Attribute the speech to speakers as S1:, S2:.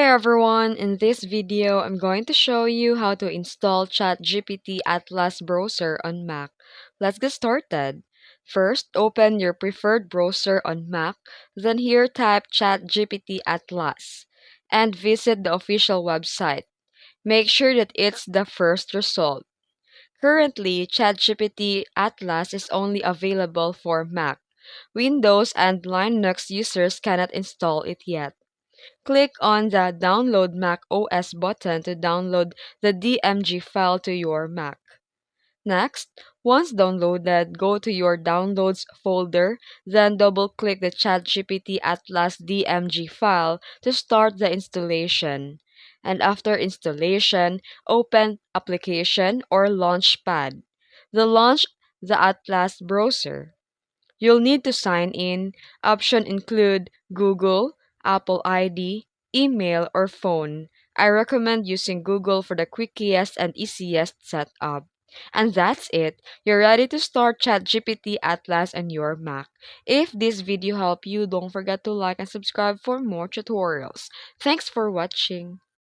S1: everyone, in this video I'm going to show you how to install ChatGPT Atlas Browser on Mac. Let's get started. First, open your preferred browser on Mac, then here type ChatGPT Atlas and visit the official website. Make sure that it's the first result. Currently, ChatGPT Atlas is only available for Mac. Windows and Linux users cannot install it yet. Click on the Download Mac OS button to download the DMG file to your Mac. Next, once downloaded, go to your Downloads folder, then double-click the ChatGPT Atlas DMG file to start the installation. And after installation, open Application or Launchpad. Launch the Atlas browser. You'll need to sign in. Options include Google, Apple ID, email, or phone. I recommend using Google for the quickest and easiest setup. And that's it. You're ready to start ChatGPT Atlas on your Mac. If this video helped you, don't forget to like and subscribe for more tutorials. Thanks for watching.